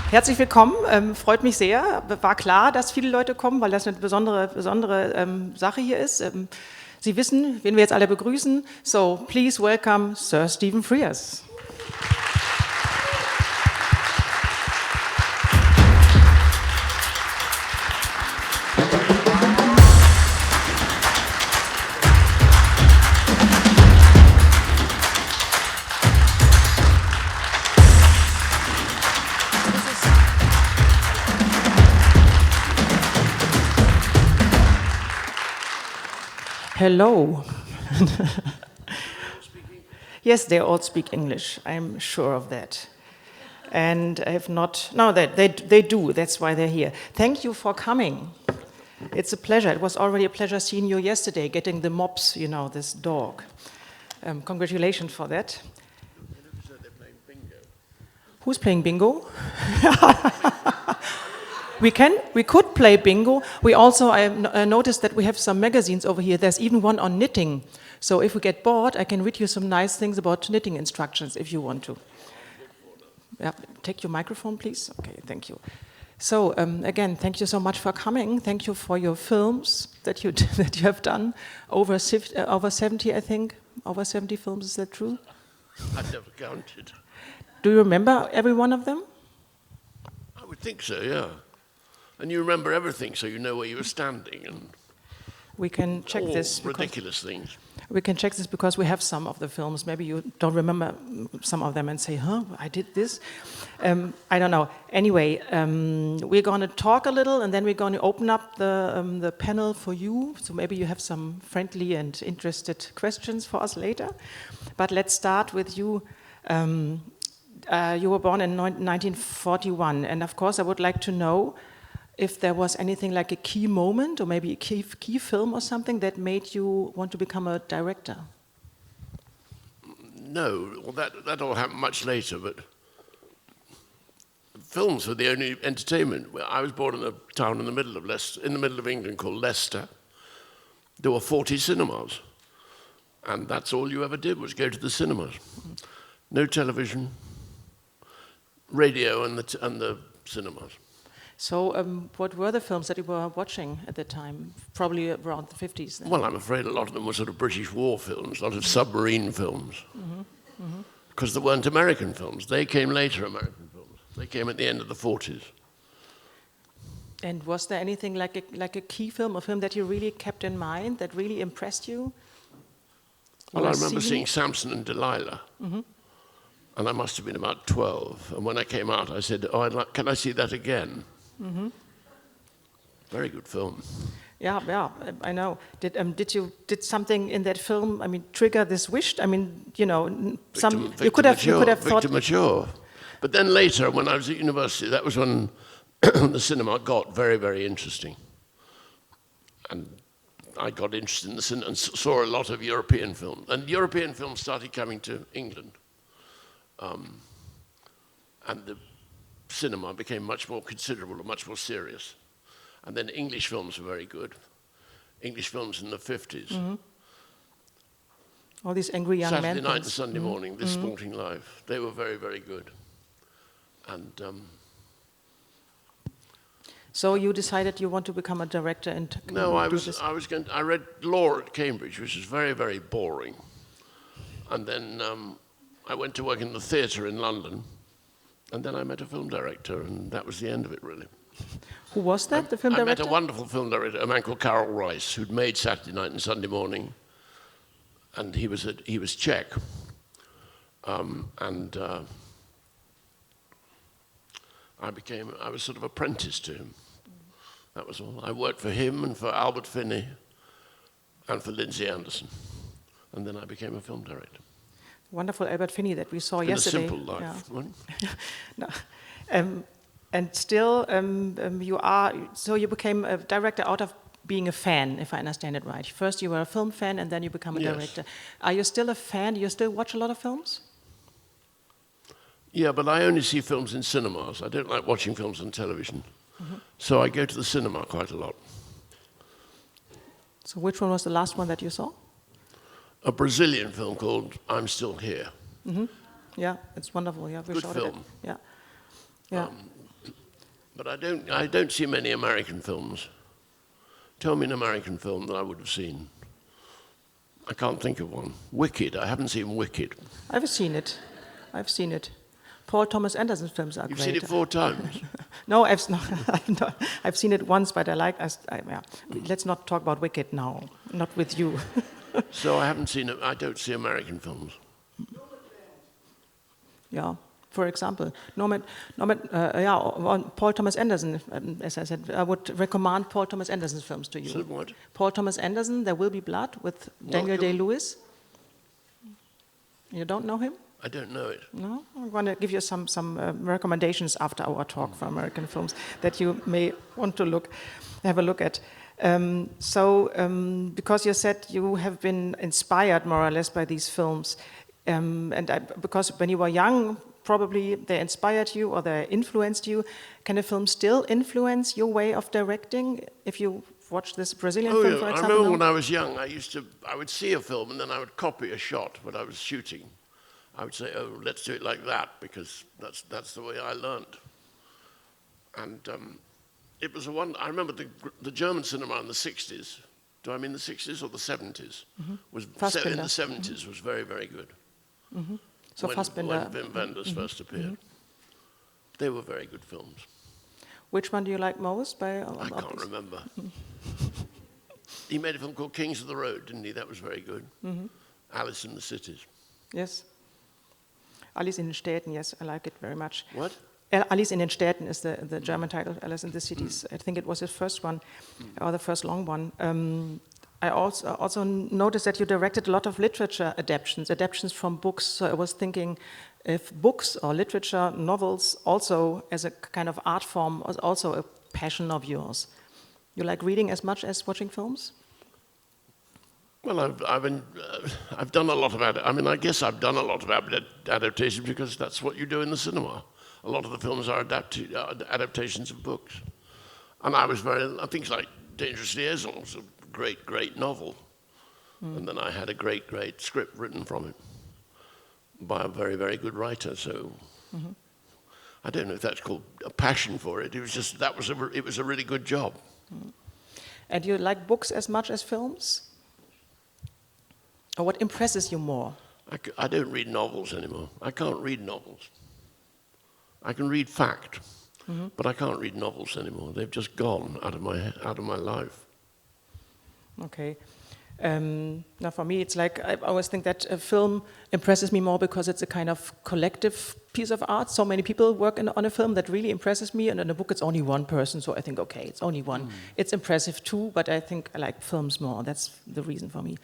Herzlich willkommen, freut mich sehr. War klar, dass viele Leute kommen, weil das eine besondere Sache hier ist. Sie wissen, wen wir jetzt alle begrüßen. So, please welcome Sir Stephen Frears. Hello. Yes, they all speak English. I'm sure of that. And if not, no, they do. That's why they're here. Thank you for coming. It's a pleasure. It was already a pleasure seeing you yesterday, getting the mops, you know, this dog. Congratulations for that. They're playing bingo. Who's playing bingo? We could play bingo. We also, I noticed that we have some magazines over here. There's even one on knitting. So if we get bored, I can read you some nice things about knitting instructions if you want to. Yeah, take your microphone, please. Okay, thank you. So again, thank you so much for coming. Thank you for your films that you have done. Over 70, I think. Over 70 films, is that true? I've never counted. Do you remember every one of them? I would think so, yeah. And you remember everything, so you know where you were standing and We can check all this. ridiculous things. We can check this because we have some of the films. Maybe you don't remember some of them and say, huh, I did this? I don't know. Anyway, we're going to talk a little and then we're going to open up the panel for you. So maybe you have some friendly and interested questions for us later. But let's start with you. You were born in 1941. And of course, I would like to know if there was anything like a key moment or maybe a key film or something that made you want to become a director? No, well, that all happened much later, but films were the only entertainment. I was born in a town in the middle of Leicester, in the middle of England called Leicester. There were 40 cinemas, and that's all you ever did was go to the cinemas. No television, radio, and the cinemas. So what were the films that you were watching at the time? Probably around the 50s then. Well, I'm afraid a lot of them were sort of British war films, a lot of submarine films. Because there weren't American films. They came later, American films. They came at the end of the 40s. And was there anything like a key film, a film that you really kept in mind, that really impressed you? Well, I remember seeing Samson and Delilah. And I must have been about 12. And when I came out, I said, can I see that again? Very good film. Yeah, I know. Did something in that film? I mean, trigger this wish? I mean, you know, you could have thought. Victor Mature. But then later, when I was at university, that was when the cinema got very, very interesting, and I got interested in the cinema and saw a lot of European films. And European films started coming to England, and the cinema became much more considerable and much more serious. And then English films were very good. English films in the 50s. All these angry young men. Saturday night and Sunday morning, This Sporting Life. They were very, very good. And so you decided you want to become a director and no, I read law at Cambridge, which was very, very boring. And then I went to work in the theatre in London. And then I met a film director, and that was the end of it, really. Who was that, the film director? I met a wonderful film director, a man called Carol Rice, who'd made Saturday Night and Sunday Morning, and he was Czech, and I was sort of apprenticed to him. That was all. I worked for him and for Albert Finney, and for Lindsay Anderson, and then I became a film director. Wonderful Albert Finney that we saw yesterday. A Simple Life. Yeah. No. And still, you became a director out of being a fan, if I understand it right. First you were a film fan and then you become a director. Are you still a fan? Do you still watch a lot of films? Yeah, but I only see films in cinemas. I don't like watching films on television. So I go to the cinema quite a lot. So which one was the last one that you saw? A Brazilian film called I'm Still Here. Yeah, it's wonderful. Yeah, we Good showed film. it. Yeah. But I don't see many American films. Tell me an American film that I would have seen. I can't think of one. Wicked. I haven't seen Wicked. I've seen it. I've seen it. Paul Thomas Anderson films are You've great. seen it 4 times. No, I've seen it once, but I like. Yeah. Let's not talk about Wicked now. Not with you. So I haven't seen it. I don't see American films. Yeah. For example, Paul Thomas Anderson. As I said, I would recommend Paul Thomas Anderson's films to you. So what? Paul Thomas Anderson, There Will Be Blood, with Daniel Day-Lewis. You don't know him? I don't know it. No, I'm going to give you some recommendations after our talk for American films that you may want to have a look at. Because you said you have been inspired more or less by these films, because when you were young, probably they inspired you or they influenced you. Can a film still influence your way of directing if you watch this Brazilian film, for example? I remember when I was young, I would see a film and then I would copy a shot when I was shooting. I would say, oh, let's do it like that, because that's the way I learned. And it was I remember the German cinema in the 60s, do I mean the 60s or the 70s? Fassbinder. In the 70s was very, very good. So Fassbinder. When Wim Wenders first appeared. They were very good films. Which one do you like most? I can't remember. He made a film called Kings of the Road, didn't he? That was very good. Alice in the Cities. Yes. Alice in den Städten, yes, I like it very much. What? Alice in den Städten is the German title, Alice in the Cities. I think it was his first one, or the first long one. I also noticed that you directed a lot of literature adaptations from books. So I was thinking if books or literature, novels, also as a kind of art form, was also a passion of yours. You like reading as much as watching films? Well, I've done a lot of I guess I've done a lot of adaptations because that's what you do in the cinema. A lot of the films are adaptations of books. And things like Dangerous Liaison was a great, great novel. And then I had a great, great script written from it by a very, very good writer. So I don't know if that's called a passion for it. It was just, it was a really good job. And you like books as much as films? Or what impresses you more? I don't read novels anymore. I can't read novels. I can read fact, but I can't read novels anymore. They've just gone out of my life. Okay. Now for me, it's like I always think that a film impresses me more because it's a kind of collective piece of art. So many people work on a film that really impresses me, and in a book it's only one person, so I think, okay, it's only one. It's impressive too, but I think I like films more. That's the reason for me.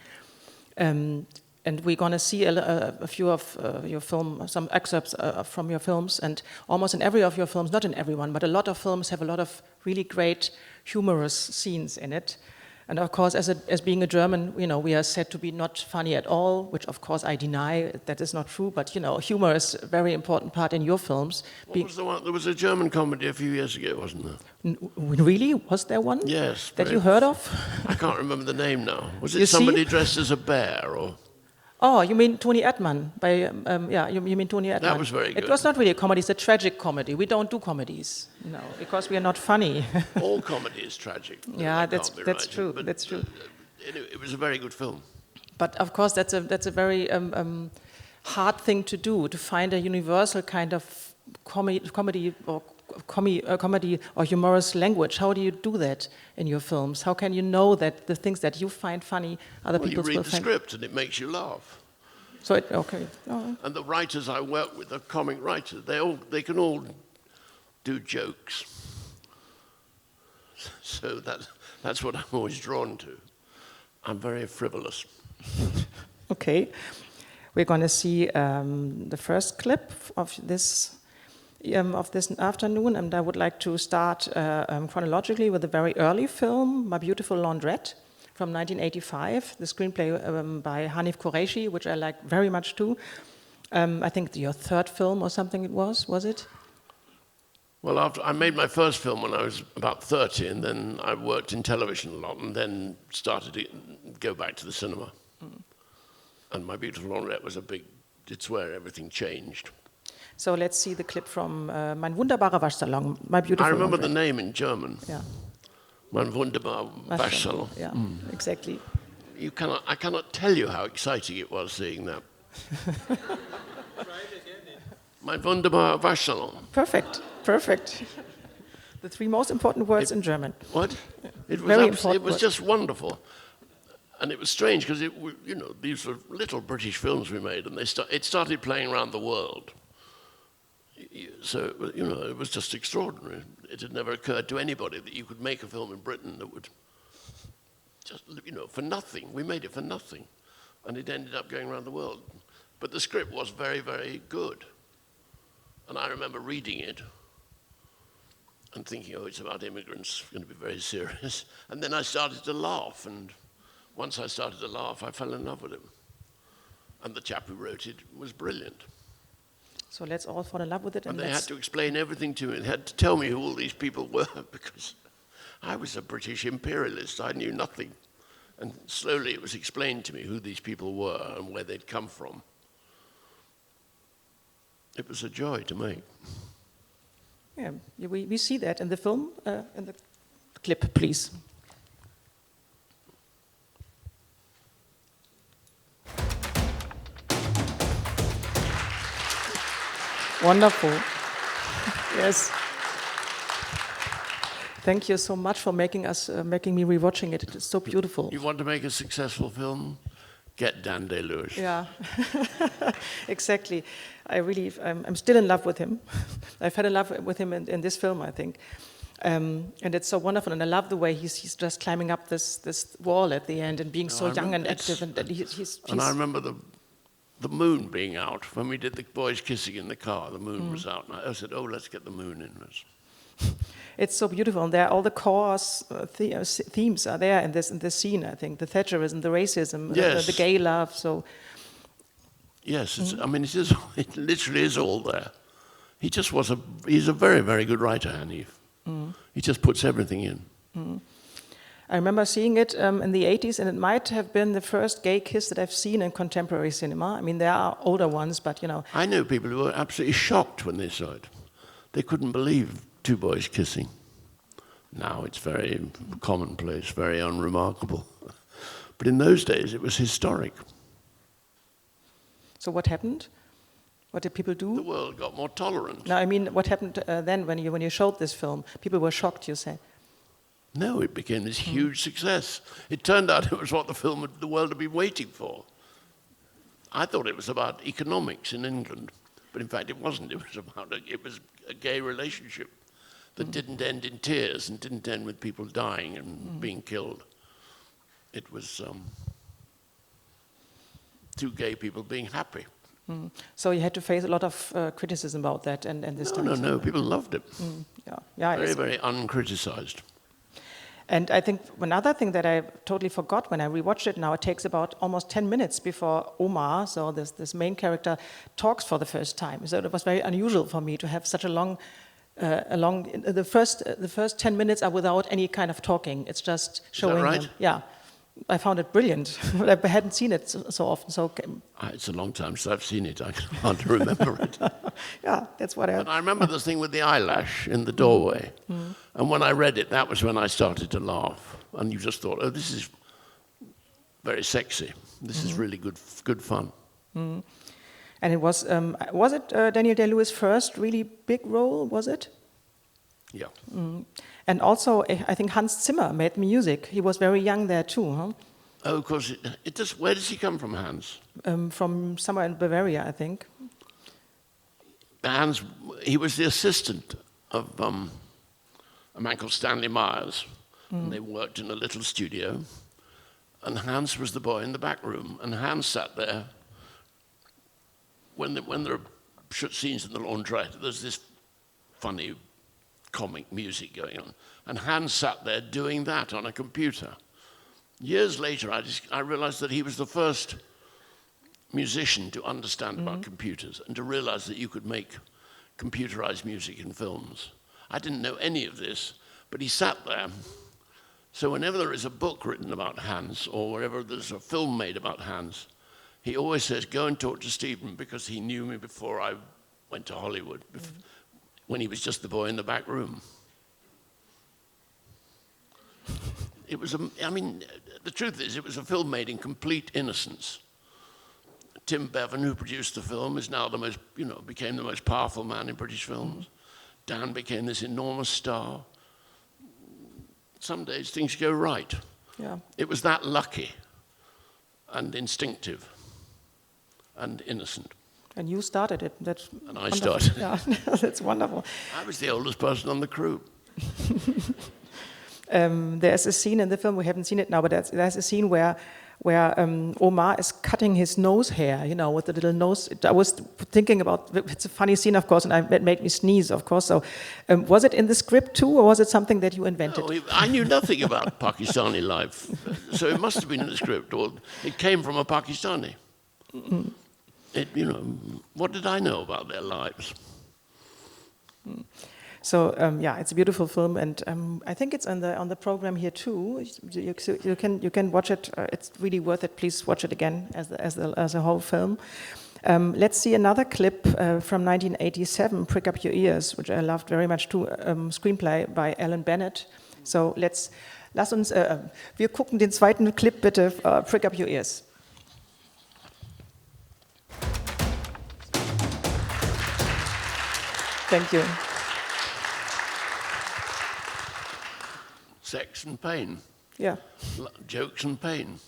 And we're going to see a few of your film, some excerpts from your films, and almost in every of your films, not in every one, but a lot of films have a lot of really great humorous scenes in it. And of course, as being a German, we are said to be not funny at all, which of course I deny. That is not true. But humor is a very important part in your films. What was the one? There was a German comedy a few years ago, wasn't there? Really? Was there one? Yes. That you heard of? I can't remember the name now. Was it somebody dressed as a bear or? Oh, you mean Toni Erdmann? You mean Toni Erdmann? That was very good. It was not really a comedy, it's a tragic comedy. We don't do comedies, no, because we are not funny. All comedy is tragic. Yeah, that's true. But, that's true. It was a very good film. But of course, that's a very hard thing to do, to find a universal kind of comedy or humorous language. How do you do that in your films? How can you know that the things that you find funny, other people will find? You read the script and it makes you laugh. So okay. Oh. And the writers I work with, the comic writers, they can all do jokes. So that's what I'm always drawn to. I'm very frivolous. Okay, we're going to see the first clip of this afternoon, and I would like to start chronologically with a very early film, My Beautiful Laundrette, from 1985, the screenplay by Hanif Kureishi, which I like very much too. I think your third film or something it was it? Well, I made my first film when I was about 30, and then I worked in television a lot, and then started to go back to the cinema. And My Beautiful Laundrette was it's where everything changed. So let's see the clip from Mein wunderbarer Waschsalon, My Beautiful I remember Laundry. the name in German. Yeah, Mein wunderbar Waschsalon. Yeah, exactly. I cannot tell you how exciting it was seeing that. Mein wunderbar Waschsalon. Perfect. The 3 most important words in German. What? It was Very it important was word. just wonderful. And it was strange because these were little British films we made, and it started playing around the world. So it was just extraordinary. It had never occurred to anybody that you could make a film in Britain that would just for nothing. We made it for nothing, and it ended up going around the world. But the script was very, very good, and I remember reading it and thinking, oh, it's about immigrants, it's going to be very serious. And then I started to laugh, and once I started to laugh, I fell in love with him. And the chap who wrote it was brilliant. So let's all fall in love with it. And they had to explain everything to me. They had to tell me who all these people were, because I was a British imperialist. I knew nothing. And slowly it was explained to me who these people were and where they'd come from. It was a joy to make. Yeah, we see that in the film, in the clip, please. Wonderful. Yes. Thank you so much for making me rewatching it. It's so beautiful. You want to make a successful film? Get Dan Day-Lewis. Yeah, exactly. I'm still in love with him. I fell in love with him in this film, I think. And it's so wonderful, and I love the way he's just climbing up this wall at the end and being so young and active. And he's And I remember the moon being out. When we did the boys kissing in the car, the moon was out. And I said, oh, let's get the moon in. It's so beautiful, and there all the chorus themes are there in this scene. I think the Thatcherism, the racism, Yes. the gay love. So Yes, it literally is all there. He's a very, very good writer, Hanif. He just puts everything in. I remember seeing it in the 80s, and it might have been the first gay kiss that I've seen in contemporary cinema. I mean, there are older ones, but I know people who were absolutely shocked when they saw it. They couldn't believe 2 boys kissing. Now it's very commonplace, very unremarkable. But in those days, it was historic. So what happened? What did people do? The world got more tolerant. No, I mean, what happened then when you showed this film? People were shocked, you say. No, it became this huge success. It turned out it was what the world had been waiting for. I thought it was about economics in England, but in fact it wasn't. It was a gay relationship that didn't end in tears and didn't end with people dying and being killed. It was 2 gay people being happy. So you had to face a lot of criticism about that and this time. No, people loved it. Yeah, Very, very uncriticized. And I think another thing that I totally forgot when I rewatched it now, it takes about almost 10 minutes before Omar, so this main character, talks for the first time. So it was very unusual for me to have such a long, the first 10 minutes are without any kind of talking. It's just showing right? them. Yeah. I found it brilliant. I hadn't seen it so often. So It's a long time since I've seen it. I can't remember it. yeah, that's what And I remember the thing with the eyelash in the doorway. And when I read it, that was when I started to laugh. And you just thought, oh, this is very sexy. This is really good fun. And it was it Daniel Day-Lewis' first really big role, was it? Yeah. And also, I think Hans Zimmer made music. He was very young there too, huh? Oh, of course. Where does he come from, Hans? From somewhere in Bavaria, I think. Hans, he was the assistant of a man called Stanley Myers. And they worked in a little studio. And Hans was the boy in the back room. And Hans sat there. When there are scenes in the laundrette, there's this funny comic music going on. And Hans sat there doing that on a computer. Years later, I realized that he was the first musician to understand about computers and to realize that you could make computerized music in films. I didn't know any of this, but he sat there. So whenever there is a book written about Hans, or wherever there's a film made about Hans, he always says, go and talk to Stephen, because he knew me before I went to Hollywood when he was just the boy in the back room. It was, I mean, the truth is, it was a film made in complete innocence. Tim Bevan, who produced the film, is now the most, became the most powerful man in British films. Dan became this enormous star. Some days things go right. Yeah. It was that lucky and instinctive and innocent. And you started it. That's And I wonderful. started. Yeah, that's wonderful. I was the oldest person on the crew. There's a scene in the film, we haven't seen it now, but there's a scene where Omar is cutting his nose hair, with the little nose. I was thinking about, it's a funny scene, of course, and it made me sneeze, of course. So was it in the script too, or was it something that you invented? No, I knew nothing about Pakistani life, so it must have been in the script, or it came from a Pakistani. What did I know about their lives? So yeah, it's a beautiful film, and I think it's on the program here too. You can watch it. It's really worth it. Please watch it again as a whole film. Let's see another clip from 1987, "Prick Up Your Ears," which I loved very much too. Screenplay by Alan Bennett. So lass uns. Wir gucken den zweiten Clip bitte. "Prick Up Your Ears." Thank you. Sex and pain. Yeah. Jokes and pain.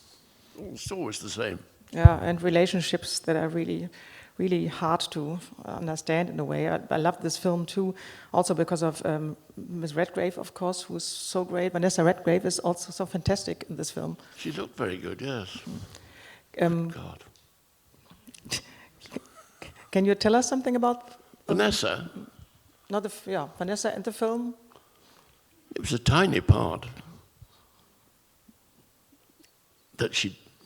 It's always the same. Yeah, and relationships that are really, really hard to understand in a way. I love this film too, also because of Miss Redgrave, of course, who's so great. Vanessa Redgrave is also so fantastic in this film. She looked very good, yes. God. Can you tell us something about Vanessa? Vanessa in the film? It was a tiny part that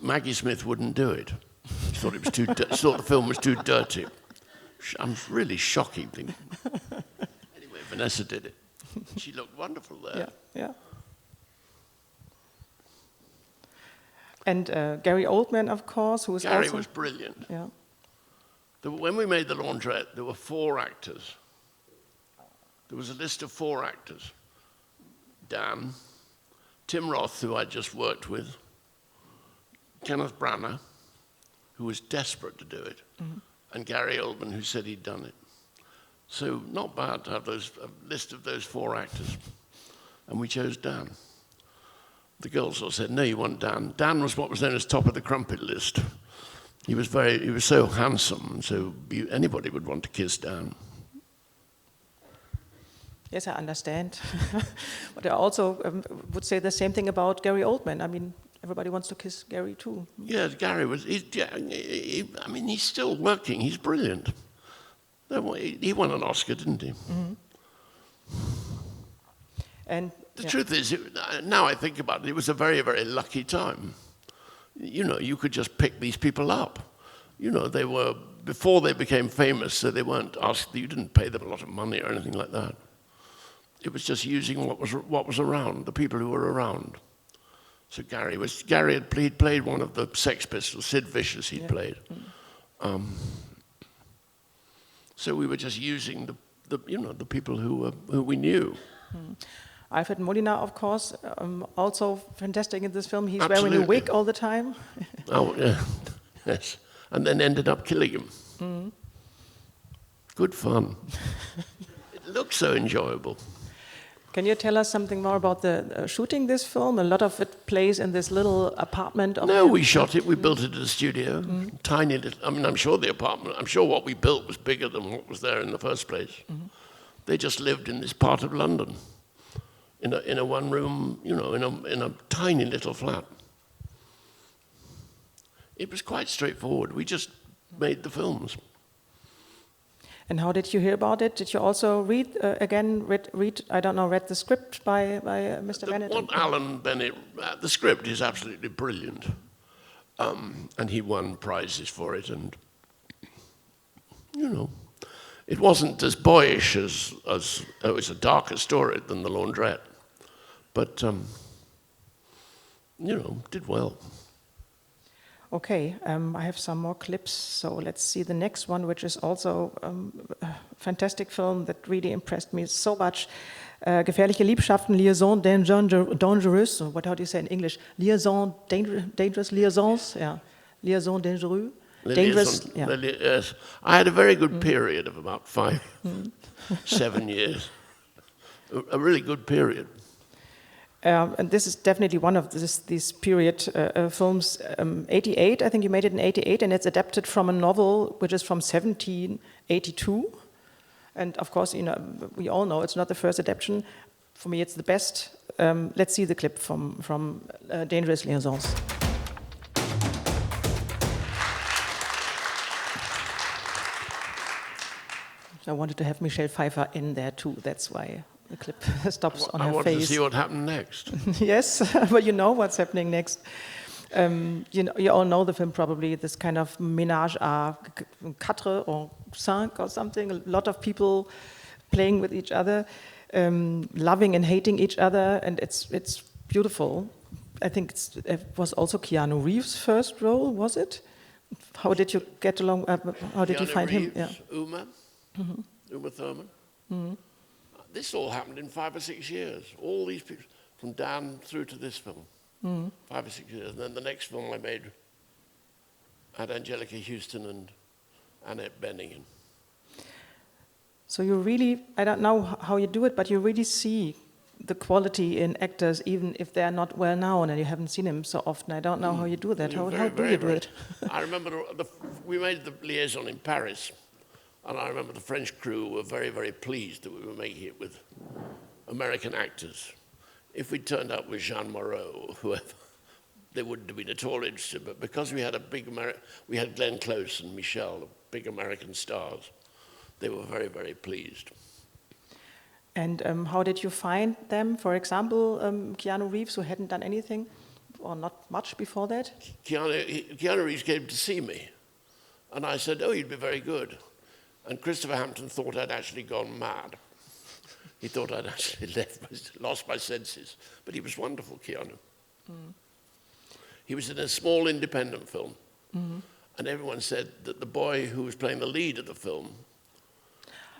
Maggie Smith wouldn't do it. She thought it was too. She thought the film was too dirty. I'm really shocking thing. Anyway, Vanessa did it. She looked wonderful there. Yeah. And Gary Oldman, of course, who was Gary also... was brilliant. Yeah. When we made The Laundrette, there were 4 actors. There was a list of 4 actors. Dan, Tim Roth, who I just worked with, Kenneth Branagh, who was desperate to do it, and Gary Oldman, who said he'd done it. So not bad to have a list of those 4 actors. And we chose Dan. The girls all said, no, you want Dan. Dan was what was known as top of the crumpet list. He was so handsome, so anybody would want to kiss Dan. Yes, I understand. But I also would say the same thing about Gary Oldman. I mean, everybody wants to kiss Gary too. Yes, Gary was, he's still working. He's brilliant. He won an Oscar, didn't he? Mm-hmm. And the truth is, now I think about it, it was a very, very lucky time. You could just pick these people up. They were, before they became famous, so they weren't asked, you didn't pay them a lot of money or anything like that. It was just using what was around, the people who were around. So Gary had played one of the Sex Pistols, Sid Vicious he'd played. So we were just using the people who we knew. Alfred Molina, of course, also fantastic in this film. He's Absolutely. wearing a wig all the time. Oh, yeah. Yes. And then ended up killing him. Mm. Good fun. It looked so enjoyable. Can you tell us something more about the shooting this film? A lot of it plays in this little apartment. No, we shot it. We built it at a studio. Tiny little. I mean, I'm sure what we built was bigger than what was there in the first place. They just lived in this part of London, in a one room, in a tiny little flat. It was quite straightforward. We just made the films. And how did you hear about it? Did you also read the script by Mr. Bennett? What Alan Bennett, the script is absolutely brilliant. And he won prizes for it. And, it wasn't as boyish as it was a darker story than The Laundrette. But, did well. Okay, I have some more clips. So let's see the next one, which is also a fantastic film that really impressed me so much. Gefährliche Liebschaften, Liaison dangereuse. What how do you say in English? Liaison dangerous liaisons. Yeah, liaison dangereux. Dangerous. Yeah. Yes. I had a very good period of about 7 years. A really good period. And this is definitely one of these period films. 88, I think you made it in 88, and it's adapted from a novel which is from 1782. And of course, you know, we all know it's not the first adaptation. For me, it's the best. Let's see the clip from Dangerous Liaisons. I wanted to have Michelle Pfeiffer in there too. That's why the clip stops on her I want face. to see what happened next. Yes, but you know what's happening next. You know, you all know the film probably. This kind of ménage à quatre or cinq or something. A lot of people playing with each other, loving and hating each other, and it's beautiful. I think it was also Keanu Reeves' first role, was it? How did you get along? How did you Keanu find him? Reeves, Uma Thurman. This all happened in 5 or 6 years. All these people, from Dan through to this film, 5 or 6 years. And then the next film I made had Angelica Houston and Annette Bening. So you really, I don't know how you do it, but you really see the quality in actors, even if they are not well known and you haven't seen them so often. I don't know how you do that. How do you do it? I remember we made the liaison in Paris, and I remember the French crew were very, very pleased that we were making it with American actors. If we'd turned up with Jean Moreau or whoever, they wouldn't have been at all interested. But because we had we had Glenn Close and Michelle, big American stars, they were very, very pleased. And how did you find them? For example, Keanu Reeves, who hadn't done anything, or not much before that? Keanu Reeves came to see me, and I said, "Oh, you'd be very good." And Christopher Hampton thought I'd actually gone mad. He thought I'd actually lost my senses. But he was wonderful, Keanu. He was in a small independent film. And everyone said that the boy who was playing the lead of the film...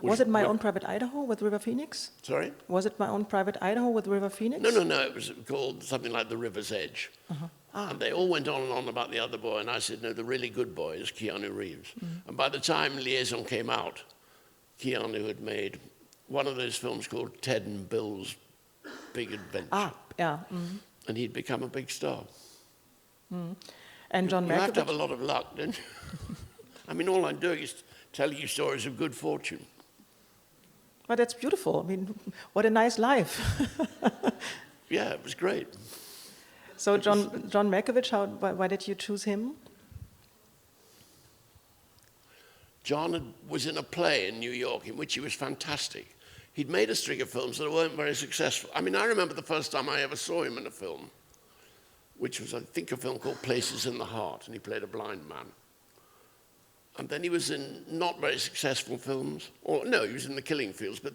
Was it My Own Private Idaho with River Phoenix? Sorry? Was it My Own Private Idaho with River Phoenix? No. It was called something like The River's Edge. And they all went on and on about the other boy, and I said, no, the really good boy is Keanu Reeves. And by the time Liaison came out, Keanu had made one of those films called Ted and Bill's Big Adventure. Yeah. And he'd become a big star. And John Malkovich? You have to have a lot of luck, don't you? I mean, all I'm doing is telling you stories of good fortune. But that's beautiful. I mean, what a nice life. Yeah, it was great. So John Malkovich, why did you choose him? John was in a play in New York in which he was fantastic. He'd made a string of films that weren't very successful. I mean, I remember the first time I ever saw him in a film, which was, I think, a film called Places in the Heart, and he played a blind man. And then he was in not very successful films. Or no, he was in The Killing Fields, but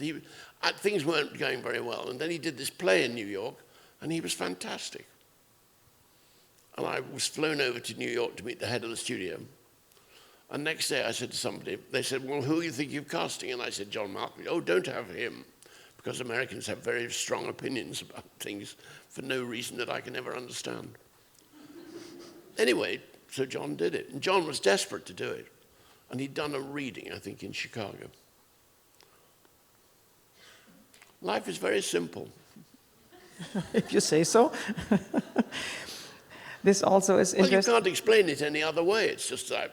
things weren't going very well. And then he did this play in New York, and he was fantastic. And I was flown over to New York to meet the head of the studio. And next day I said to somebody, they said, well, who do you think you're casting? And I said, John Malkovich. Oh, don't have him, because Americans have very strong opinions about things for no reason that I can ever understand. Anyway, so John did it. And John was desperate to do it. And he'd done a reading, I think, in Chicago. Life is very simple. If you say so. This also is interesting. Well, you can't explain it any other way. It's just like,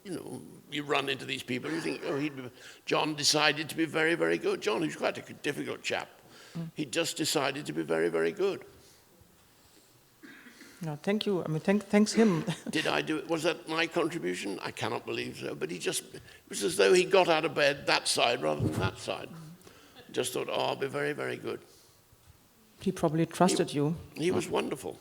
you run into these people, you think, John decided to be very, very good. John, who's quite a difficult chap, he just decided to be very, very good. No, thank you. I mean, thanks him. Did I do it? Was that my contribution? I cannot believe so. But it was as though he got out of bed that side rather than that side. Just thought, I'll be very, very good. He probably trusted you. He was wonderful.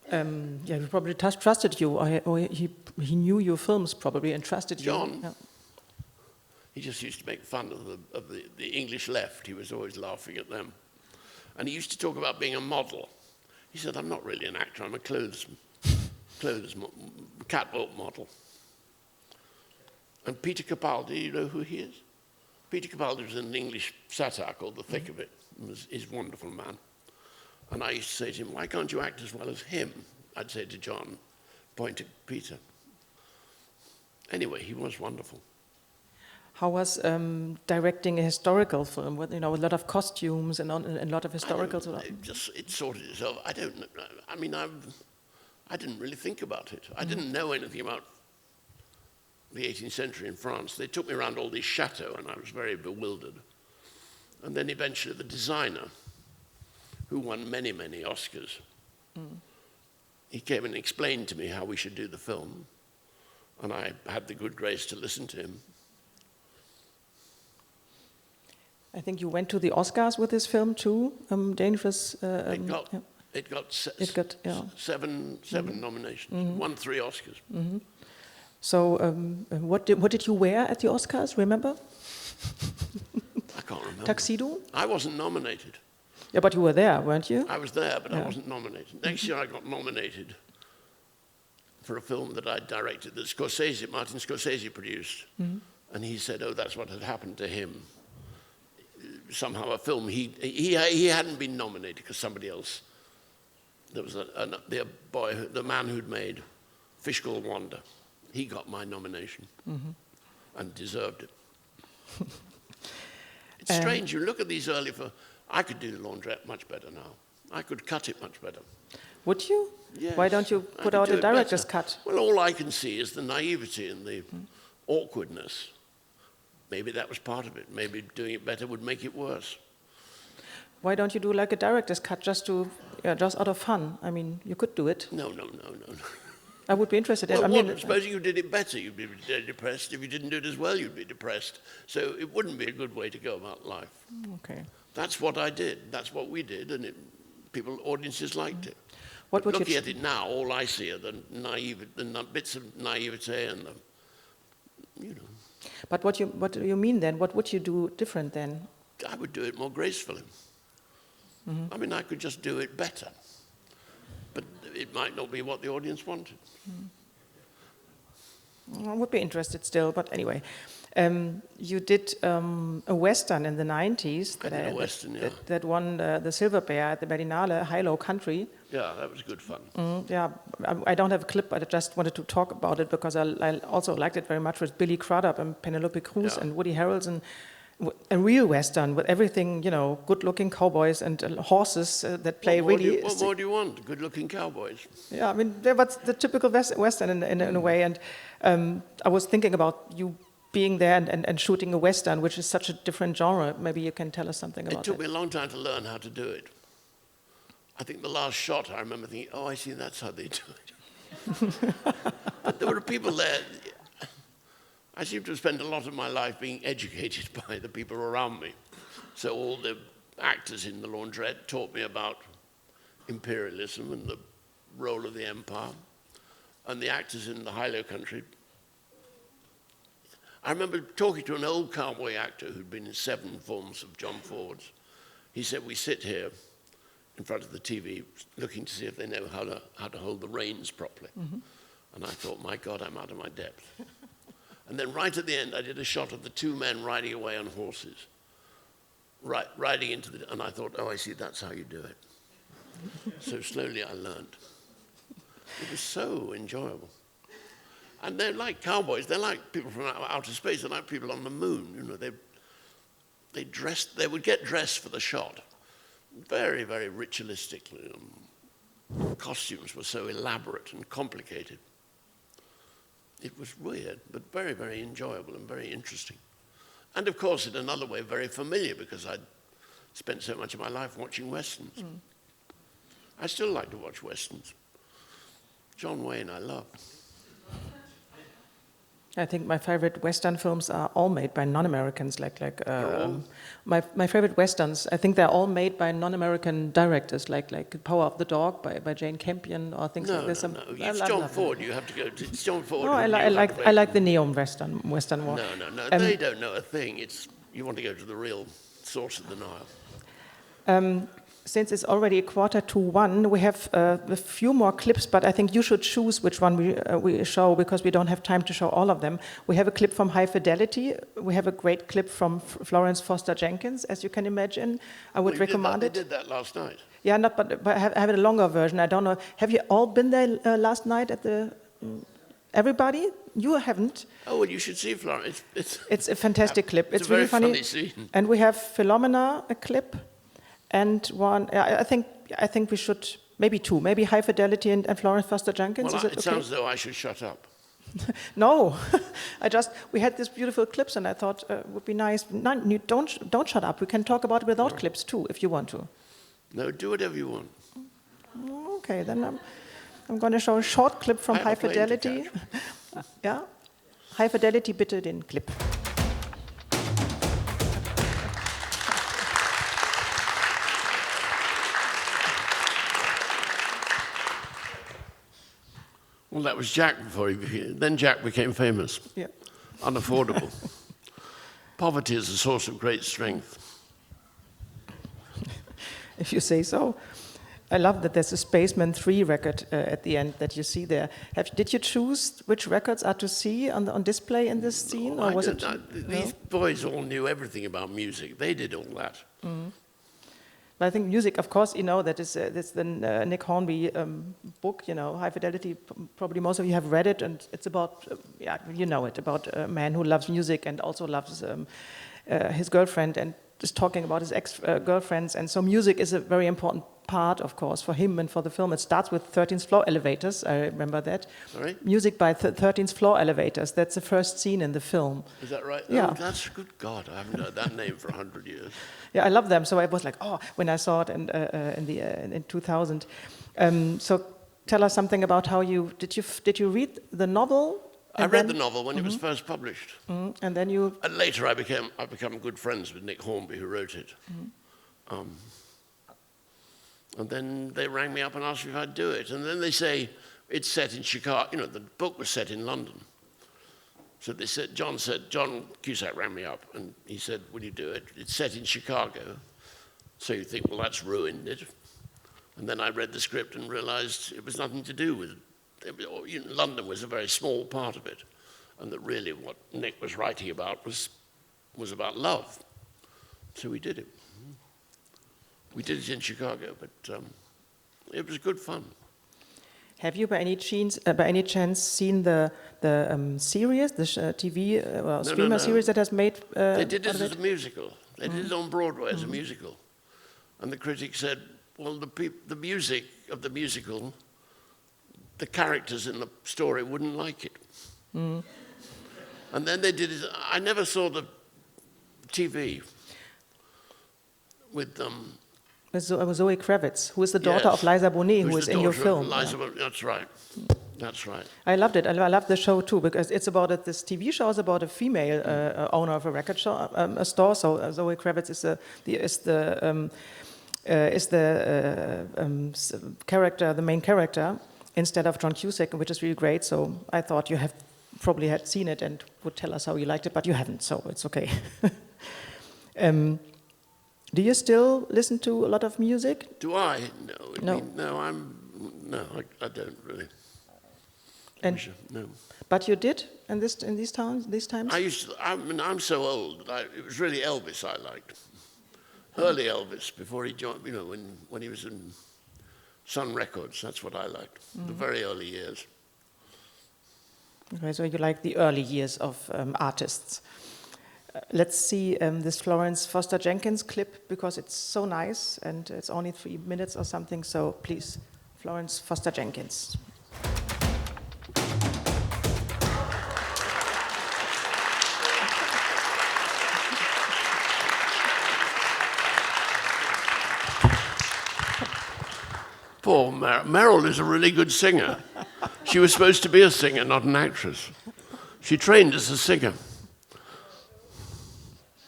He probably trusted you, or he knew your films probably and trusted you. John, yeah. He just used to make fun of the English left. He was always laughing at them. And he used to talk about being a model. He said, I'm not really an actor, I'm a clothesman. catwalk model. And Peter Capaldi, you know who he is? Peter Capaldi was in an English satire called The Thick of It. He's a wonderful man. And I used to say to him, why can't you act as well as him? I'd say to John, point to Peter. Anyway, he was wonderful. How was directing a historical film with, you know, a lot of costumes and a lot of historical stuff? It sorted itself. I don't know. I mean, I didn't really think about it. I didn't know anything about the 18th century in France. They took me around all these chateaux, and I was very bewildered. And then eventually the designer, who won many, many Oscars, he came and explained to me how we should do the film, and I had the good grace to listen to him. I think you went to the Oscars with this film too. Dangerous. It got seven nominations, won 3 Oscars. So, what did you wear at the Oscars? Remember? I can't remember. Tuxedo? I wasn't nominated. Yeah, but you were there, weren't you? I was there, but I wasn't nominated. Next year I got nominated for a film that I directed that Martin Scorsese produced. And he said, oh, that's what had happened to him. Somehow a film, he hadn't been nominated because somebody else, there was the man who'd made Fish Called Wanda. He got my nomination and deserved it. It's strange, you look at these early I could do The Laundrette much better now. I could cut it much better. Would you? Yes, Why don't you put out a director's cut? Well, all I can see is the naivety and the awkwardness. Maybe that was part of it. Maybe doing it better would make it worse. Why don't you do like a director's cut just out of fun? I mean, you could do it. No. I would be interested. Well, supposing you did it better, you'd be depressed. If you didn't do it as well, you'd be depressed. So it wouldn't be a good way to go about life. Okay. That's what I did. That's what we did, and audiences liked it. What would Looking at it now, all I see are the bits of naivete and But what do you mean then? What would you do different then? I would do it more gracefully. I mean, I could just do it better. But it might not be what the audience wanted. I would be interested still, but anyway. You did a Western in the 90s that won the Silver Bear at the Berlinale, High-Low Country. Yeah, that was good fun. Yeah, I don't have a clip, but I just wanted to talk about it because I also liked it very much with Billy Crudup and Penelope Cruz and Woody Harrelson. A real Western with everything, you know, good-looking cowboys and horses that play really... What more do you want? Good-looking cowboys. Yeah, I mean, that's the typical Western in a way. And I was thinking about you being there and shooting a Western, which is such a different genre. Maybe you can tell us something about it. It took me a long time to learn how to do it. I think the last shot, I remember thinking, oh, I see, that's how they do it. But there were people there. I seem to spend a lot of my life being educated by the people around me. So all the actors in The Laundrette taught me about imperialism and the role of the empire. And the actors in the High-Low Country. I remember talking to an old cowboy actor who'd been in 7 films of John Ford's. He said, we sit here in front of the TV looking to see if they know how to hold the reins properly. And I thought, my God, I'm out of my depth. And then right at the end, I did a shot of the 2 men riding away on horses, riding into and I thought, oh, I see, that's how you do it. So slowly I learned. It was so enjoyable. And they're like cowboys. They're like people from outer space. They're like people on the moon. You know, they would get dressed for the shot. Very, very ritualistically. Costumes were so elaborate and complicated. It was weird, but very, very enjoyable and very interesting. And of course, in another way, very familiar because I'd spent so much of my life watching Westerns. I still like to watch Westerns. John Wayne, I love. I think my favorite Western films are all made by non-Americans. My favorite Westerns, I think they're all made by non-American directors, like Power of the Dog by Jane Campion or things like this. No. It's John Ford. You have to go to. It's John Ford. No, I like the Neon Western one. No. They don't know a thing. You want to go to the real source of the Nile. since it's already 1:45, we have a few more clips, but I think you should choose which one we show because we don't have time to show all of them. We have a clip from High Fidelity. We have a great clip from Florence Foster Jenkins, as you can imagine. I would recommend it. They did that last night. Yeah, but I have a longer version. I don't know. Have you all been there last night at the... Everybody? You haven't. Oh, well, you should see Florence. It's a fantastic clip. It's a really very funny. funny scene. And we have Philomena, a clip, and one. I think we should maybe two, maybe High Fidelity and Florence Foster Jenkins. Well, Is it it okay? sounds as though I should shut up. No, we had these beautiful clips, and I thought it would be nice. No, you don't shut up. We can talk about it without clips too, if you want to. No, do whatever you want. Okay, then I'm going to show a short clip from I have High a plane to Fidelity. Yeah, High Fidelity, bitte den Clip. Well, that was Jack before he became... Then Jack became famous. Yeah. Unaffordable. Poverty is a source of great strength. If you say so. I love that there's a Spaceman 3 record at the end that you see there. Did you choose which records are to see on display in this scene? No, or was it? These boys all knew everything about music. They did all that. Mm. But I think music, of course, you know, that's the Nick Hornby book, you know, High Fidelity. Probably most of you have read it, and it's about, you know it, about a man who loves music and also loves his girlfriend and is talking about his ex-girlfriends. And so music is a very important part, of course, for him and for the film. It starts with 13th Floor Elevators, I remember that. Sorry? Music by 13th Floor Elevators, that's the first scene in the film. Is that right? Yeah. Oh, that's good God, I haven't heard that name for 100 years. Yeah, I love them. So I was like, oh, when I saw it in 2000. So tell us something about how did you read the novel? I read the novel when it was first published. And then you... And later I became good friends with Nick Hornby, who wrote it. And then they rang me up and asked me if I'd do it. And then they say, it's set in Chicago. You know, the book was set in London. So they said, John Cusack rang me up and he said, will you do it? It's set in Chicago. So you think, well, that's ruined it. And then I read the script and realized it was nothing to do with it. London was a very small part of it. And that really what Nick was writing about was about love. So we did it. We did it in Chicago, but it was good fun. Have you, by any chance, seen the series, the TV streamer series that has made? They did it as a musical. They did it on Broadway as a musical, and the critics said, "Well, the music of the musical, the characters in the story wouldn't like it." And then they did it. I never saw the TV with them. With Zoe Kravitz, who is the daughter of Liza Bonet, who is in your film. That's right. That's right. I loved it. I loved the show too because it's about this TV show is about a female owner of a record store. So Zoe Kravitz is character, the main character, instead of John Cusack, which is really great. So I thought you probably had seen it and would tell us how you liked it, but you haven't, so it's okay. Do you still listen to a lot of music? Do I? No. No. I don't really. No. But you did in these times? I'm so old that it was really Elvis I liked. Early Elvis, before he joined, when he was in Sun Records, that's what I liked. The very early years. Okay, so you like the early years of artists. Let's see this Florence Foster Jenkins clip because it's so nice and it's only 3 minutes or something. So please, Florence Foster Jenkins. Poor Meryl is a really good singer. She was supposed to be a singer, not an actress. She trained as a singer.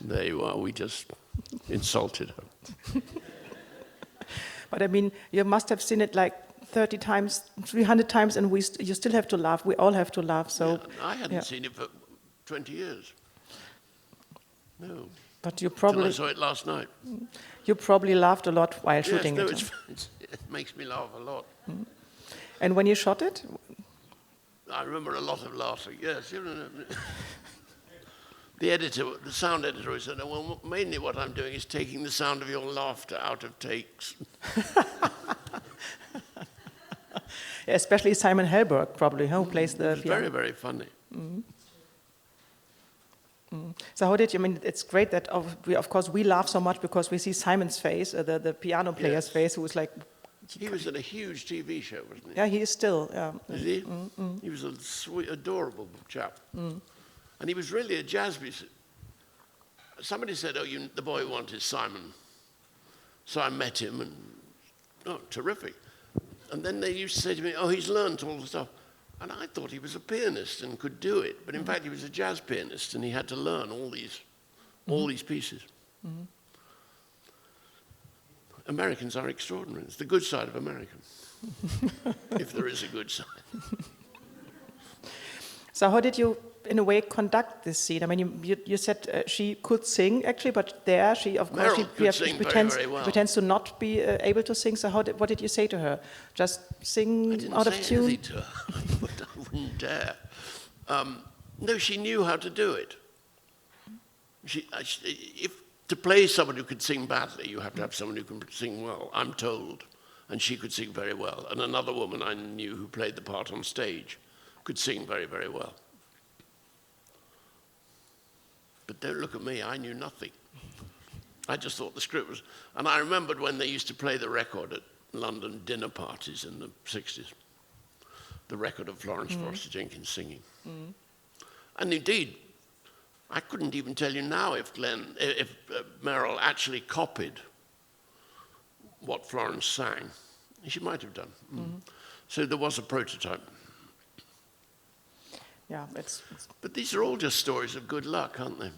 There you are, we just insulted her. But I mean, you must have seen it like 30 times, 300 times, and you still have to laugh. We all have to laugh. So I hadn't seen it for 20 years. No. But you Till I probably saw it last night. laughed a lot while shooting yes, no, it. it makes me laugh a lot. And when you shot it, I remember a lot of laughter. Yes, the editor, the sound editor, said, "No, well, mainly what I'm doing is taking the sound of your laughter out of takes." especially Simon Helberg, probably, who plays the It's piano. very, very funny. So how did you? I mean, it's great that of course we laugh so much because we see Simon's face, the piano player's Yes. face, who was like, He was in a huge TV show, wasn't he? yeah, he is still. Yeah. Is he? He was a sweet, adorable chap. And he was really a jazz musician. Somebody said, "Oh, the boy you want is Simon." So I met him, and terrific. And then they used to say to me, "Oh, he's learned all the stuff." And I thought he was a pianist and could do it, but in fact he was a jazz pianist, and he had to learn all these pieces. Americans are extraordinary. It's the good side of America, if there is a good side. So how did you, in a way, conduct this scene? I mean, you said she could sing actually, but there she, of course, Meryl could sing pretends, very, very well. pretends to not be able to sing. So what did you say to her? Just sing I didn't out of say tune? anything to her. I wouldn't dare. No, she knew how to do it. If to play someone who could sing badly, you have to have someone who can sing well, I'm told. And she could sing very well. And another woman I knew who played the part on stage could sing very, very well. But don't look at me, I knew nothing. I just thought the script was... And I remembered when they used to play the record at London dinner parties in the 60s, the record of Florence Foster Jenkins singing. And indeed, I couldn't even tell you now if Meryl actually copied what Florence sang. She might have done. So there was a prototype. Yeah, But these are all just stories of good luck, aren't they?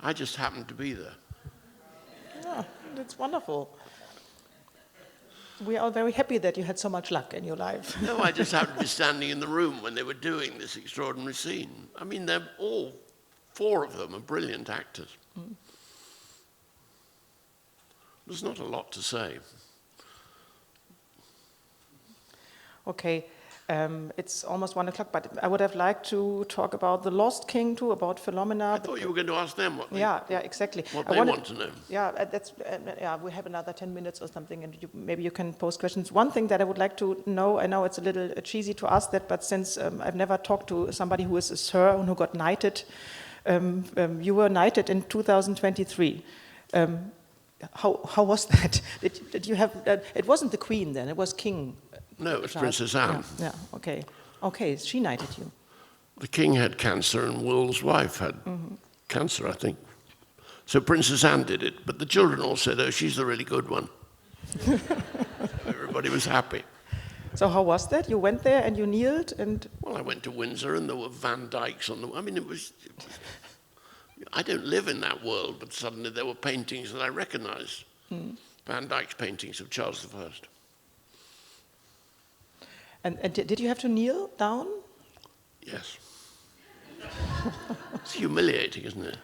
I just happened to be there. yeah, that's wonderful. We are very happy that you had so much luck in your life. No, I just happened to be standing in the room when they were doing this extraordinary scene. I mean, they're all, 4 of them are brilliant actors. There's not a lot to say. Okay, it's almost 1 o'clock, but I would have liked to talk about the Lost King too, about Philomena. I thought you were going to ask them what Yeah, exactly. what I they wanted- want to know. Yeah, we have another 10 minutes or something, and maybe you can pose questions. One thing that I would like to know, I know it's a little cheesy to ask that, but since I've never talked to somebody who is a sir and who got knighted, you were knighted in 2023. How was that? Did you have? It wasn't the Queen then; it was King. No, it was Charles. Princess Anne. Yeah. Okay. Okay. She knighted you. The king had cancer and Will's wife had cancer, I think. So Princess Anne did it, but the children all said, "Oh, she's the really good one." Everybody was happy. So how was that? You went there and you kneeled and. Well, I went to Windsor and there were Van Dycks on the... I mean, it was... I don't live in that world, but suddenly there were paintings that I recognized. Van Dyck's paintings of Charles I. And did you have to kneel down? Yes. It's humiliating, isn't it?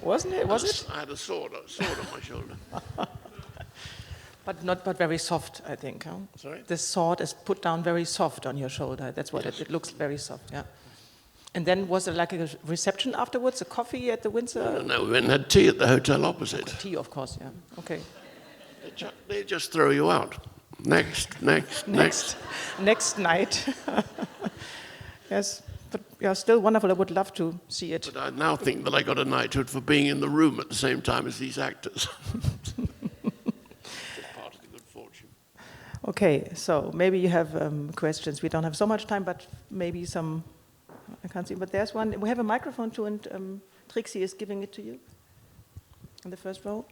Wasn't it? Was it? I had a sword on my shoulder. But very soft, I think. Huh? Sorry? The sword is put down very soft on your shoulder. That's what Yes. it looks very soft. Yeah. And then was there like a reception afterwards? A coffee at the Windsor? No, we went and had tea at the hotel opposite. Tea, of course. Yeah. Okay. They just throw you out. Next. Next night. Yes. But yeah, still wonderful. I would love to see it. But I now think that I got a knighthood for being in the room at the same time as these actors. Just part of the good fortune. Okay, so maybe you have questions. We don't have so much time, but maybe some. I can't see, but there's one. We have a microphone too, and Trixie is giving it to you in the first row.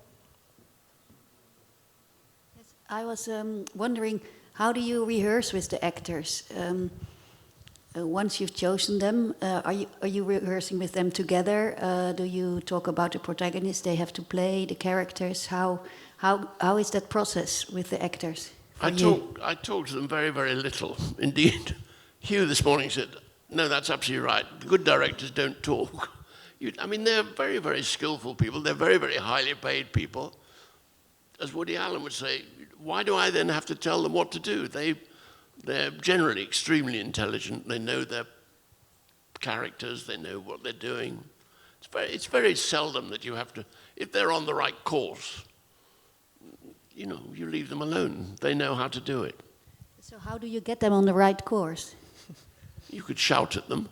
Yes, I was wondering, how do you rehearse with the actors? Once you've chosen them, are you rehearsing with them together? Do you talk about the protagonists they have to play, the characters? How is that process with the actors? I talked to them very, very little. Indeed, Hugh this morning said, "No, that's absolutely right. The good directors don't talk. I mean, they're very, very skillful people. They're very, very highly paid people. As Woody Allen would say, why do I then have to tell them what to do? They're generally extremely intelligent. They know their characters. They know what they're doing. It's very seldom that you have to, if they're on the right course, you know, you leave them alone. They know how to do it. So how do you get them on the right course? You could shout at them.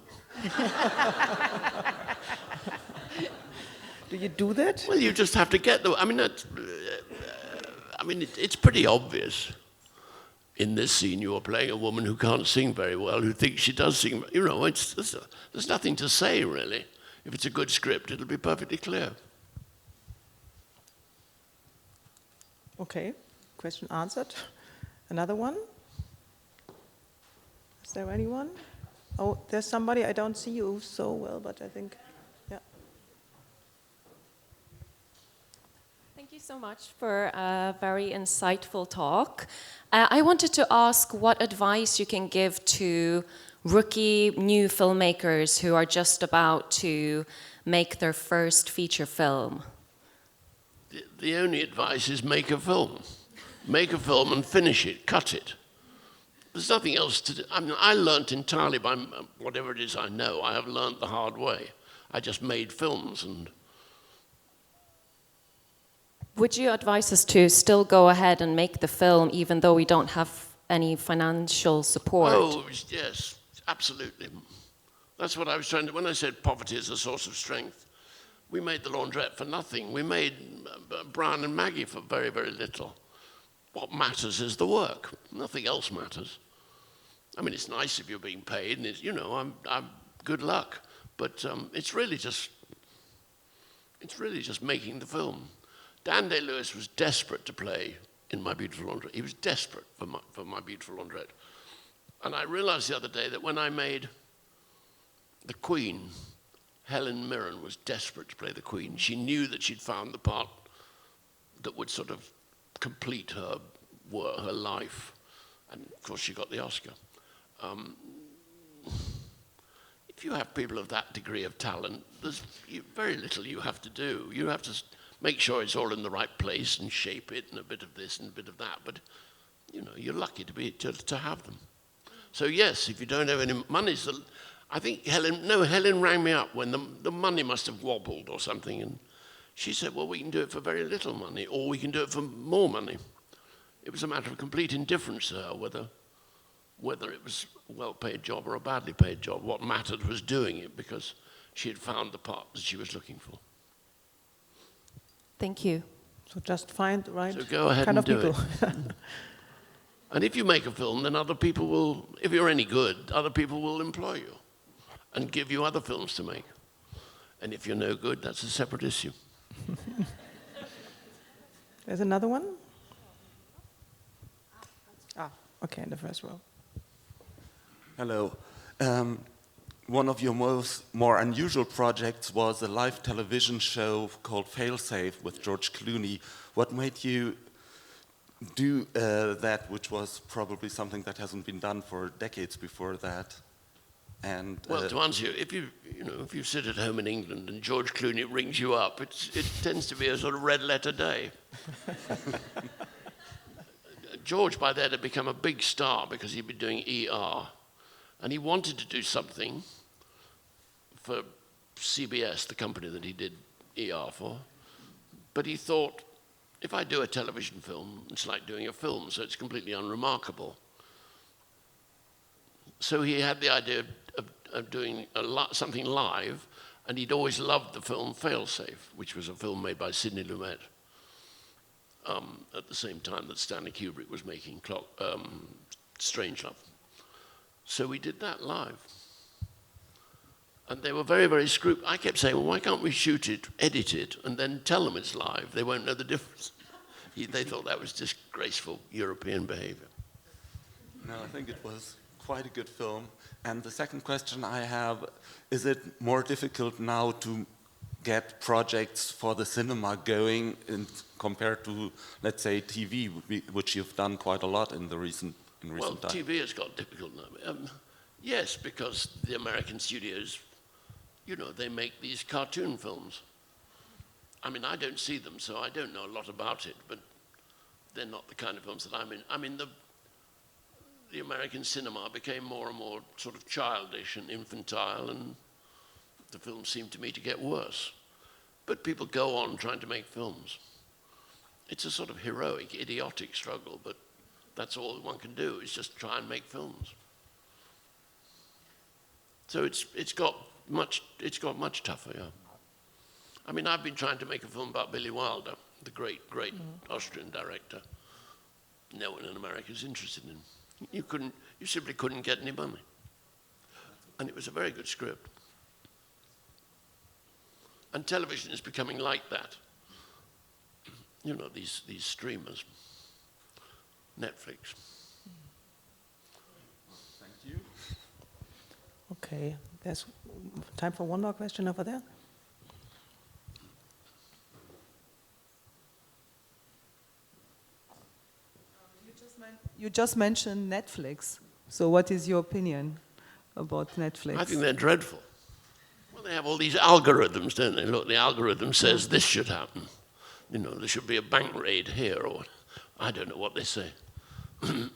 Do you do that? Well, you just have to get them. I mean, it's pretty obvious. In this scene, you are playing a woman who can't sing very well, who thinks she does sing. You know, there's nothing to say, really. If it's a good script, it'll be perfectly clear. Okay, question answered. Another one? Is there anyone? Oh, there's somebody. I don't see you so well, but I think, yeah. Thank you so much for a very insightful talk. I wanted to ask what advice you can give to rookie new filmmakers who are just about to make their first feature film. The only advice is make a film. Make a film and finish it, cut it. There's nothing else to do. I mean, I learnt entirely by whatever it is I know. I have learnt the hard way. I just made films. And would you advise us to still go ahead and make the film even though we don't have any financial support? oh, yes, absolutely. That's what I was trying to, when I said poverty is a source of strength, we made The Laundrette for nothing. We made Brian and Maggie for very, very little. What matters is the work. Nothing else matters. I mean, it's nice if you're being paid, and it's, you know, I'm good luck. But it's really just making the film. Dan Day-Lewis was desperate to play in My Beautiful Laundrette. He was desperate for My Beautiful Laundrette. And I realized the other day that when I made The Queen, Helen Mirren was desperate to play the Queen. She knew that she'd found the part that would sort of complete her work, her life. And of course she got the Oscar. If you have people of that degree of talent, there's very little you have to do. You have to make sure it's all in the right place and shape it and a bit of this and a bit of that. But, you know, you're lucky to have them. So yes, if you don't have any money, I think Helen rang me up when the money must have wobbled or something, and she said, well, we can do it for very little money, or we can do it for more money. It was a matter of complete indifference to her, whether it was a well-paid job or a badly paid job. What mattered was doing it, because she had found the part that she was looking for. Thank you. So just find the right So go ahead kind and of do people. it. And if you make a film, then other people will, if you're any good, other people will employ you and give you other films to make. And if you're no good, that's a separate issue. There's another one? Okay, in the first row. Hello. One of your more unusual projects was a live television show called Failsafe with George Clooney. What made you do that, which was probably something that hasn't been done for decades before that? And well, to answer you, if you sit at home in England and George Clooney rings you up, it tends to be a sort of red letter day. George by then had become a big star because he'd been doing ER, and he wanted to do something for CBS, the company that he did ER for, but he thought, if I do a television film, it's like doing a film, so it's completely unremarkable. So he had the idea of doing something live, and he'd always loved the film Failsafe, which was a film made by Sidney Lumet at the same time that Stanley Kubrick was making Strangelove. So we did that live. And they were very, very scrupulous. I kept saying, well, why can't we shoot it, edit it, and then tell them it's live? They won't know the difference. They thought that was disgraceful European behavior. No, I think it was quite a good film. And the second question I have, is it more difficult now to get projects for the cinema going compared to, let's say, TV, which you've done quite a lot in recent times? Well, TV has got difficult now. Yes, because the American studios, you know, they make these cartoon films. I mean, I don't see them, so I don't know a lot about it, but they're not the kind of films that I'm in. I mean, the American cinema became more and more sort of childish and infantile, and the films seem to me to get worse. But people go on trying to make films. It's a sort of heroic, idiotic struggle, but that's all one can do, is just try and make films. So it's got much tougher, yeah. I mean, I've been trying to make a film about Billy Wilder, the great Austrian director. No one in America is interested in him. You simply couldn't get any money. And it was a very good script. And television is becoming like that. You know, these streamers, Netflix. Thank you. Okay, there's time for one more question over there. You just mentioned Netflix. So what is your opinion about Netflix? I think they're dreadful. Well, they have all these algorithms, don't they? Look, the algorithm says this should happen. You know, there should be a bank raid here, or I don't know what they say.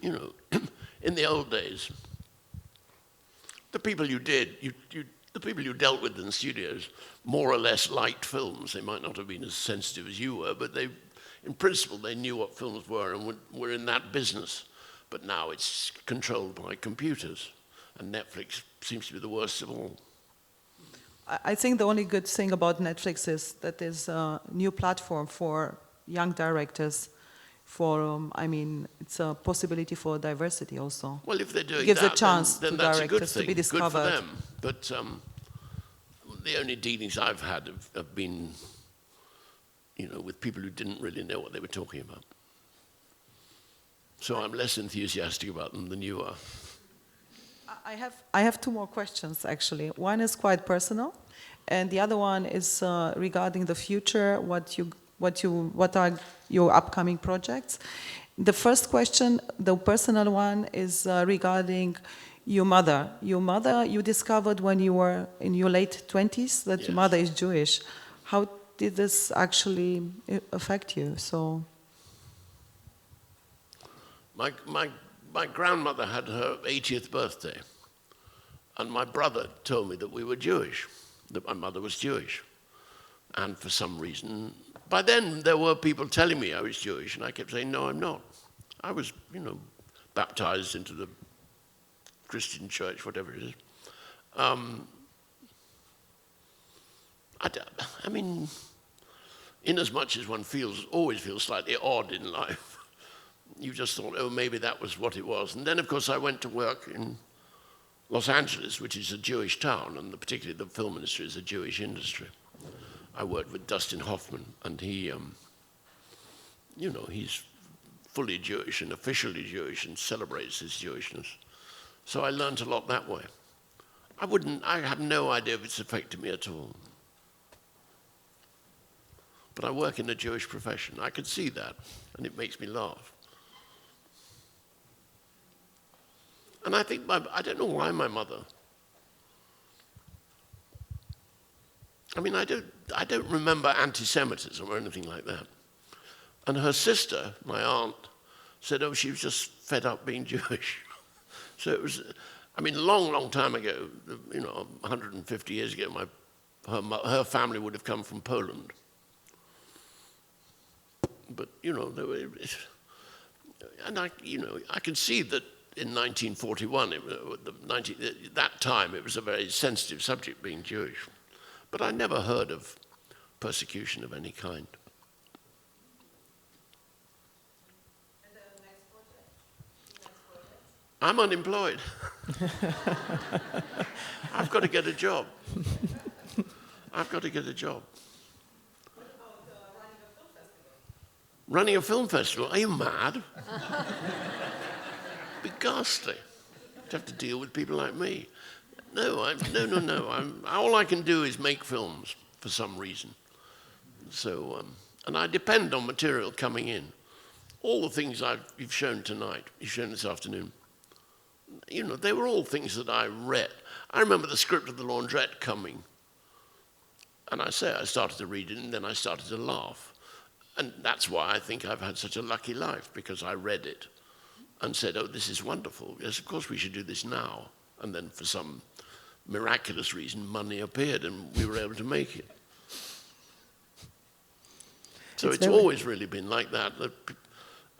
You know, in the old days, the people you dealt with in the studios more or less liked films. They might not have been as sensitive as you were, but in principle, they knew what films were and were in that business. But now it's controlled by computers, and Netflix seems to be the worst of all. I think the only good thing about Netflix is that there's a new platform for young directors. I mean, it's a possibility for diversity also. Well, if they're doing gives that, a chance then to that's a good directors thing. to be discovered. Good for them. But the only dealings I've had have been, you know, with people who didn't really know what they were talking about. So I'm less enthusiastic about them than you are. I have two more questions, actually. One is quite personal, and the other one is regarding the future, what are your upcoming projects? The first question, the personal one, is regarding your mother. Your mother, you discovered when you were in your late 20s that your mother is Jewish. How did this actually affect you? So, my grandmother had her 80th birthday, and my brother told me that we were Jewish, that my mother was Jewish. And for some reason, by then there were people telling me I was Jewish, and I kept saying, no, I'm not. I was, you know, baptized into the Christian church, whatever it is. I mean, in as much as one always feels slightly odd in life, you just thought, oh, maybe that was what it was. And then, of course, I went to work in Los Angeles, which is a Jewish town, and particularly the film industry is a Jewish industry. I worked with Dustin Hoffman, and he, you know, he's fully Jewish and officially Jewish and celebrates his Jewishness. So I learned a lot that way. I have no idea if it's affected me at all. But I work in the Jewish profession. I can see that, and it makes me laugh. And I think, I don't know why my mother, I mean, I don't remember anti-Semitism or anything like that. And her sister, my aunt, said, oh, she was just fed up being Jewish. So it was, I mean, a long, long time ago, you know, 150 years ago, her family would have come from Poland. But, you know, and I can see that in 1941, that time, it was a very sensitive subject, being Jewish. But I never heard of persecution of any kind. And the next project? I'm unemployed. I've got to get a job. I've got to get a job. What about running a film festival? Running a film festival? Are you mad? Be ghastly to have to deal with people like me. No. All I can do is make films for some reason. So, and I depend on material coming in. All the things you've shown tonight, you've shown this afternoon, you know, they were all things that I read. I remember the script of The Laundrette coming And I say I started to read it and then I started to laugh. And that's why I think I've had such a lucky life, because I read it and said, oh, this is wonderful. Yes, of course we should do this now. And then for some miraculous reason, money appeared and we were able to make it. So it's always really been like that.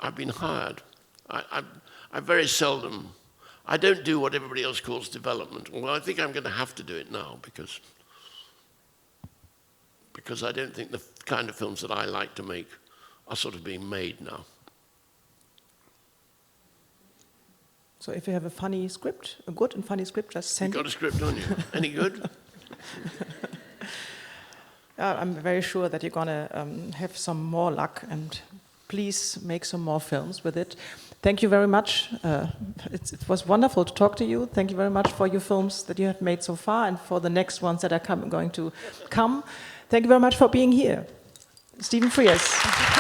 I've been hired. I very seldom, I don't do what everybody else calls development. Well, I think I'm going to have to do it now because I don't think the kind of films that I like to make are sort of being made now. So if you have a funny script, a good and funny script, just send You got a script on you? Any good? I'm very sure that you're going to have some more luck, and please make some more films with it. Thank you very much. It was wonderful to talk to you. Thank you very much for your films that you have made so far and for the next ones that are going to come. Thank you very much for being here. Stephen Frears.